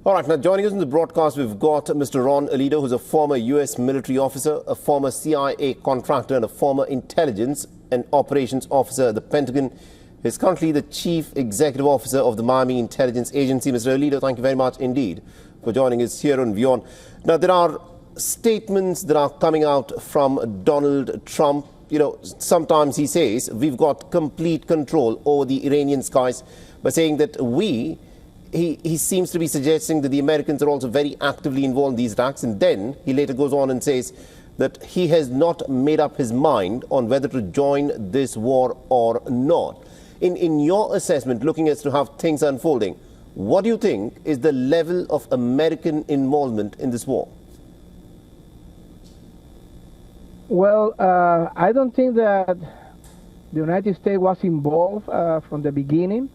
All right, now joining us in the broadcast, we've got Mr. Ron Alido, who's a former U.S. military officer, a former CIA contractor, and a former intelligence and operations officer at the Pentagon. He's currently the chief executive officer of the Miami Intelligence Agency. Mr. Alido, thank you very much indeed for joining us here on WION. Now, there are statements that are coming out from Donald Trump. You know, sometimes he says we've got complete control over the Iranian skies, by saying that he seems to be suggesting that the Americans are also very actively involved in these attacks. And then he later goes on and says that he has not made up his mind on whether to join this war or not. In your assessment, looking as to how things are unfolding, what do you think is the level of American involvement in this war? Well, I don't think that the United States was involved from the beginning.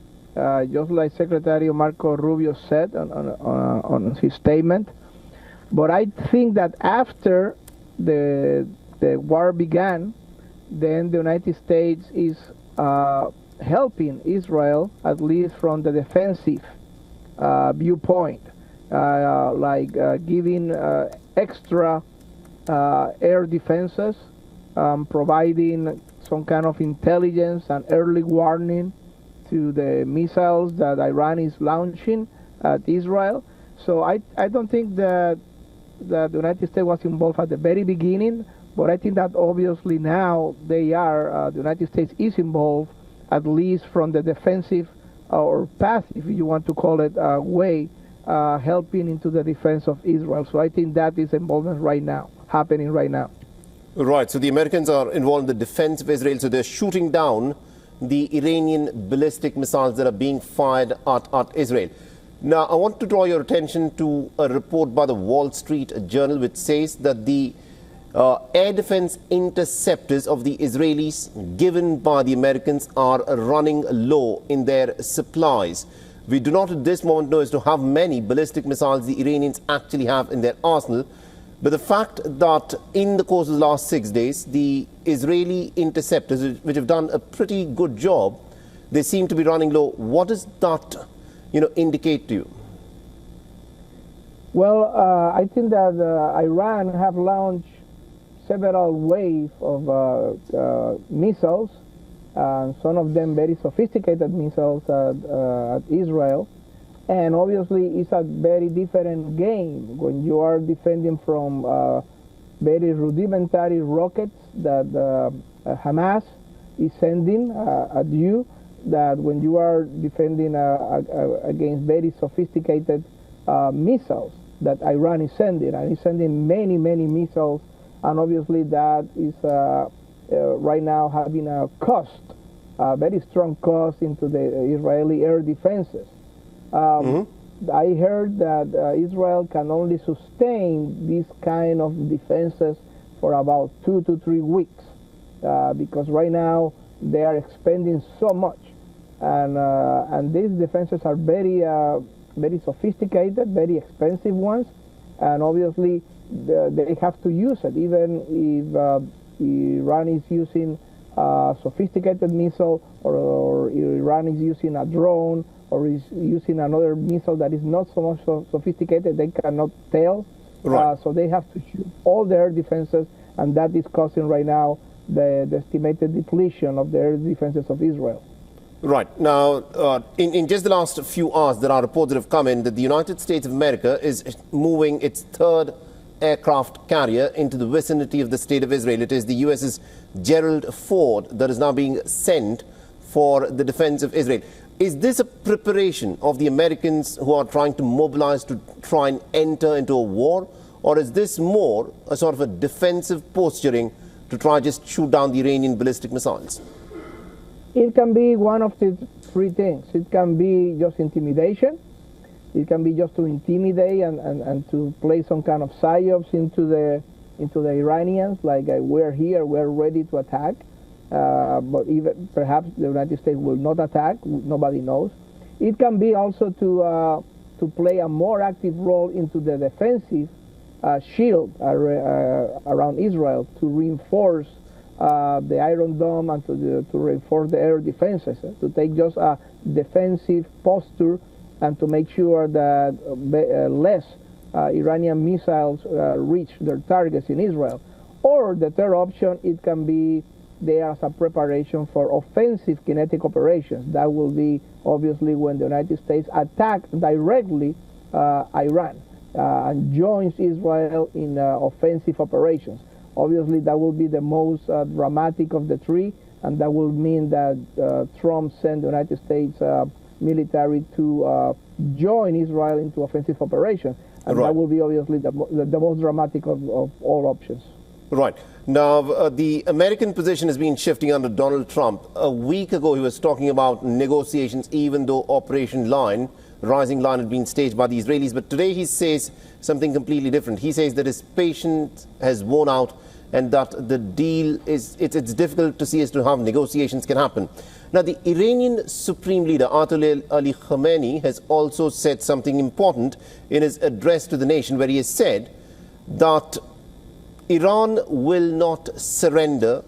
Just like Secretary Marco Rubio said on his statement. But I think that after the war began, then the United States is helping Israel, at least from the defensive viewpoint, like giving extra air defenses, providing some kind of intelligence and early warning to the missiles that Iran is launching at Israel. So I don't think that the United States was involved at the very beginning, but I think that obviously now they are, the United States is involved, at least from the defensive or path, if you want to call it, way, helping into the defense of Israel. So I think that is involvement right now, happening right now. Right, so the Americans are involved in the defense of Israel, so they're shooting down the Iranian ballistic missiles that are being fired at Israel. Now, I want to draw your attention to a report by the Wall Street Journal, which says that the air defense interceptors of the Israelis given by the Americans are running low in their supplies. We do not at this moment know as to how many ballistic missiles the Iranians actually have in their arsenal. But the fact that in the course of the last 6 days, the Israeli interceptors, which have done a pretty good job, they seem to be running low. What does that, indicate to you? Well, I think that Iran have launched several waves of missiles, some of them very sophisticated missiles at Israel. And obviously, it's a very different game when you are defending from very rudimentary rockets that Hamas is sending at you, that when you are defending against very sophisticated missiles that Iran is sending. And it's sending many, many missiles. And obviously, that is right now having a cost, a very strong cost into the Israeli air defenses. I heard that Israel can only sustain this kind of defenses for about 2 to 3 weeks because right now they are expending so much, and these defenses are very very sophisticated, very expensive ones, and obviously they have to use it. Even if Iran is using a sophisticated missile, or Iran is using a drone, or is using another missile that is not so much sophisticated, they cannot tell. Right. So they have to shoot all their defenses, and that is causing right now the estimated depletion of the air defenses of Israel. Right. Now, in just the last few hours, there are reports that have come in that the United States of America is moving its third aircraft carrier into the vicinity of the state of Israel. It is the USS Gerald Ford that is now being sent for the defense of Israel. Is this a preparation of the Americans who are trying to mobilize to try and enter into a war? Or is this more a sort of a defensive posturing to try just shoot down the Iranian ballistic missiles? It can be one of the three things. It can be just intimidation. It can be just to intimidate and to play some kind of psyops into the Iranians, like we're here, we're ready to attack. But even perhaps the United States will not attack. Nobody knows. It can be also to play a more active role into the defensive shield around Israel, to reinforce the Iron Dome and to reinforce the air defenses, to take just a defensive posture and to make sure that less Iranian missiles reach their targets in Israel. Or the third option, it can be there as a preparation for offensive kinetic operations. That will be obviously when the United States attack directly Iran and joins Israel in offensive operations. Obviously, that will be the most dramatic of the three, and that will mean that Trump sent the United States military to join Israel into offensive operations. And that will be obviously the most dramatic of all options. Right. Now, the American position has been shifting under Donald Trump. A week ago, he was talking about negotiations, even though Rising Line had been staged by the Israelis. But today he says something completely different. He says that his patience has worn out and that the deal it's difficult to see as to how negotiations can happen. Now, the Iranian Supreme Leader, Ayatollah Ali Khamenei, has also said something important in his address to the nation, where he has said that Iran will not surrender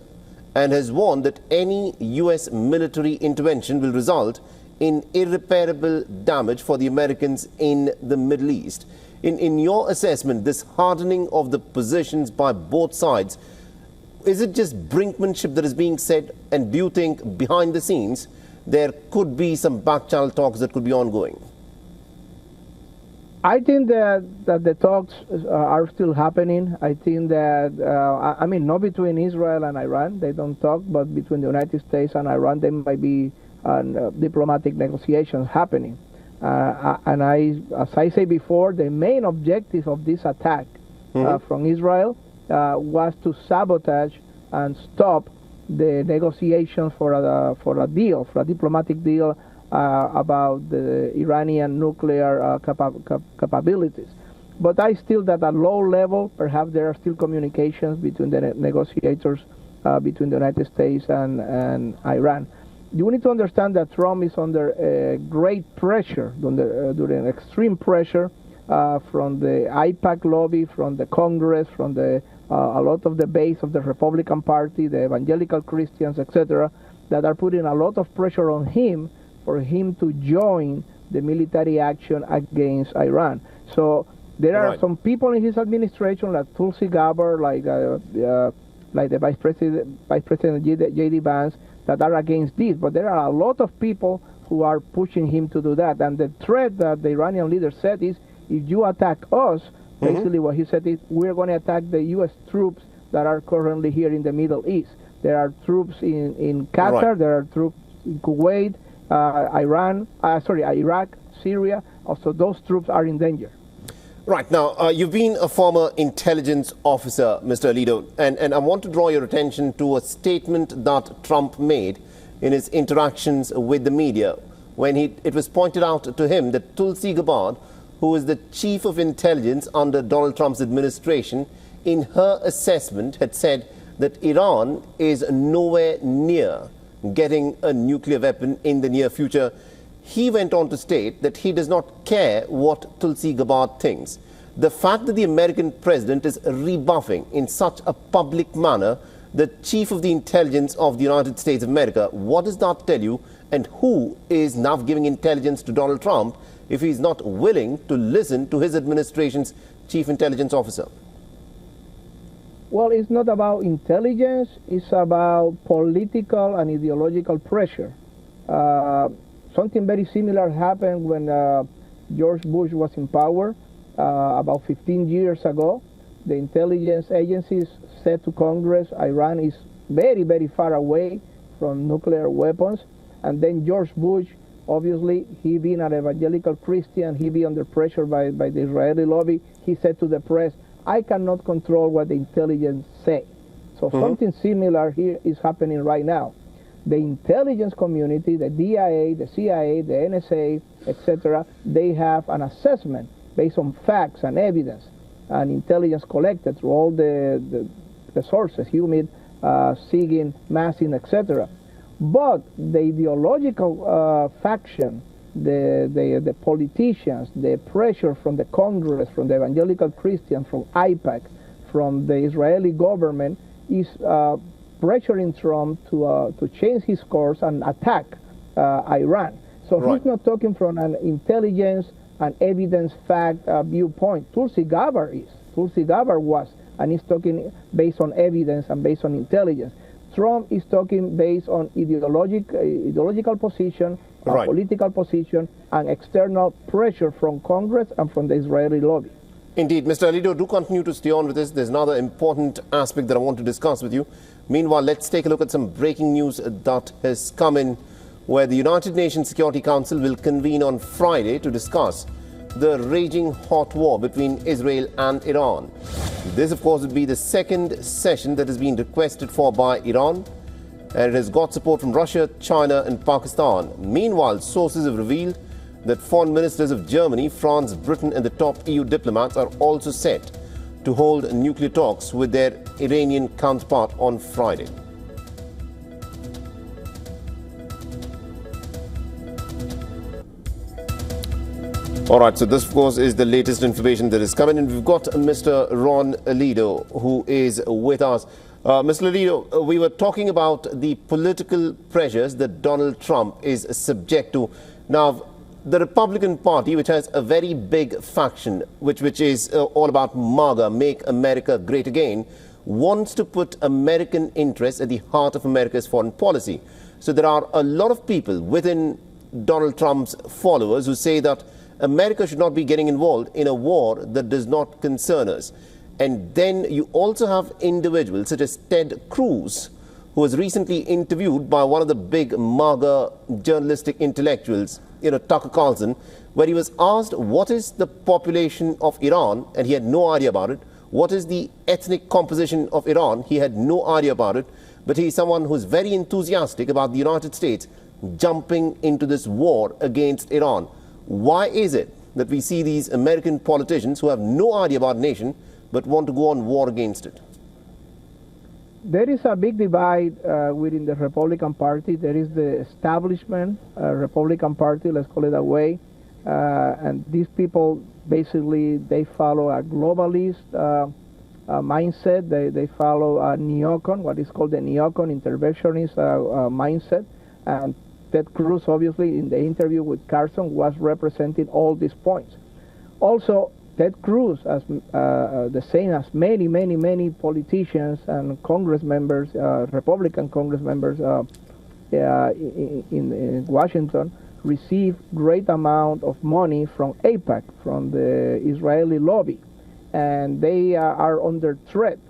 and has warned that any U.S. military intervention will result in irreparable damage for the Americans in the Middle East. In your assessment, this hardening of the positions by both sides, is it just brinkmanship that is being said? And do you think behind the scenes there could be some back-channel talks that could be ongoing? I think that the talks are still happening. I think that, I mean, not between Israel and Iran, they don't talk, but between the United States and Iran, there might be diplomatic negotiations happening. And as I say before, the main objective of this attack from Israel was to sabotage and stop the negotiations for a deal, for a diplomatic deal about the Iranian nuclear capabilities. But I still that at low level, perhaps there are still communications between the negotiators between the United States and Iran. You need to understand that Trump is under great pressure, during extreme pressure from the IPAC lobby, from the Congress, from a lot of the base of the Republican Party, the evangelical Christians, etc., that are putting a lot of pressure on him for him to join the military action against Iran. So there are some people in his administration, like Tulsi Gabbard, like the Vice President J.D. Vance, that are against this. But there are a lot of people who are pushing him to do that. And the threat that the Iranian leader said is, if you attack us, basically what he said is, we're going to attack the U.S. troops that are currently here in the Middle East. There are troops in Qatar, there are troops in Kuwait, Iraq, Syria. Also, those troops are in danger. Right. Now, you've been a former intelligence officer, Mr. Alito, and I want to draw your attention to a statement that Trump made in his interactions with the media when it was pointed out to him that Tulsi Gabbard, who is the chief of intelligence under Donald Trump's administration, in her assessment had said that Iran is nowhere near getting a nuclear weapon in the near future. He went on to state that he does not care what Tulsi Gabbard thinks. The fact that the American president is rebuffing in such a public manner the chief of the intelligence of the United States of America, what does that tell you? And who is now giving intelligence to Donald Trump if he's not willing to listen to his administration's chief intelligence officer? Well, it's not about intelligence, it's about political and ideological pressure. Something very similar happened when George Bush was in power about 15 years ago. The intelligence agencies said to Congress, Iran is very, very far away from nuclear weapons. And then George Bush, obviously, he being an evangelical Christian, he be under pressure by the Israeli lobby, he said to the press, I cannot control what the intelligence say. So something similar here is happening right now. The intelligence community, the DIA, the CIA, the NSA, etc., they have an assessment based on facts and evidence and intelligence collected through all the sources, humid, SIGINT, Massing, etc. But the ideological faction, the politicians, the pressure from the Congress, from the evangelical Christians, from IPAC, from the Israeli government is pressuring Trump to change his course and attack Iran. So Right. he's not talking from an intelligence and evidence fact viewpoint. Tulsi Gabbard is. Tulsi Gabbard was. And he's talking based on evidence and based on intelligence. Trump is talking based on ideological position, Right. political position, and external pressure from Congress and from the Israeli lobby. Indeed. Mr. Alido, do continue to stay on with this. There's another important aspect that I want to discuss with you. Meanwhile, let's take a look at some breaking news that has come in, where the United Nations Security Council will convene on Friday to discuss the raging hot war between Israel and Iran. This, of course, would be the second session that has been requested for by Iran, and it has got support from Russia, China and Pakistan. Meanwhile, sources have revealed that foreign ministers of Germany, France, Britain and the top EU diplomats are also set to hold nuclear talks with their Iranian counterpart on Friday. All right, so this, of course, is the latest information that is coming in. We've got Mr. Ron Alido, who is with us. Mr. Alido, we were talking about the political pressures that Donald Trump is subject to. Now, the Republican Party, which has a very big faction, which is all about MAGA, Make America Great Again, wants to put American interests at the heart of America's foreign policy. So there are a lot of people within Donald Trump's followers who say that America should not be getting involved in a war that does not concern us. And then you also have individuals such as Ted Cruz, who was recently interviewed by one of the big MAGA journalistic intellectuals, Tucker Carlson, where he was asked what is the population of Iran, and he had no idea about it. What is the ethnic composition of Iran? He had no idea about it. But he is someone who is very enthusiastic about the United States jumping into this war against Iran. Why is it that we see these American politicians who have no idea about a nation but want to go on war against it? There is a big divide within the Republican Party. There is the establishment Republican Party, let's call it that way. And these people, basically, they follow a globalist mindset. They follow a neocon, what is called the neocon interventionist mindset. And Ted Cruz, obviously, in the interview with Carson, was representing all these points. Also, Ted Cruz, as the same as many politicians and Congress members, Republican Congress members in Washington, received great amount of money from AIPAC, from the Israeli lobby, and they are under threat.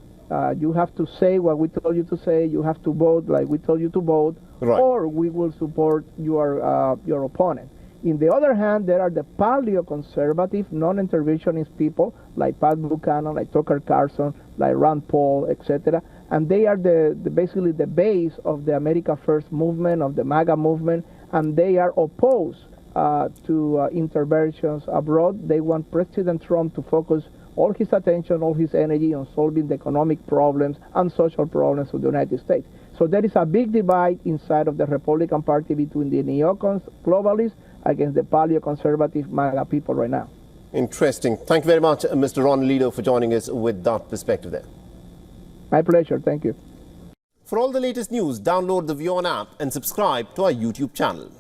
You have to say what we told you to say. You have to vote like we told you to vote, right, or we will support your opponent. In the other hand, there are the paleo-conservative, non-interventionist people like Pat Buchanan, like Tucker Carlson, like Rand Paul, etc. And they are basically the base of the America First movement, of the MAGA movement, and they are opposed to interventions abroad. They want President Trump to focus all his attention, all his energy on solving the economic problems and social problems of the United States. So there is a big divide inside of the Republican Party between the neocons, globalists, against the paleo-conservative MAGA people right now. Interesting. Thank you very much, Mr. Ron Alido, for joining us with that perspective there. My pleasure. Thank you. For all the latest news, download the WION app and subscribe to our YouTube channel.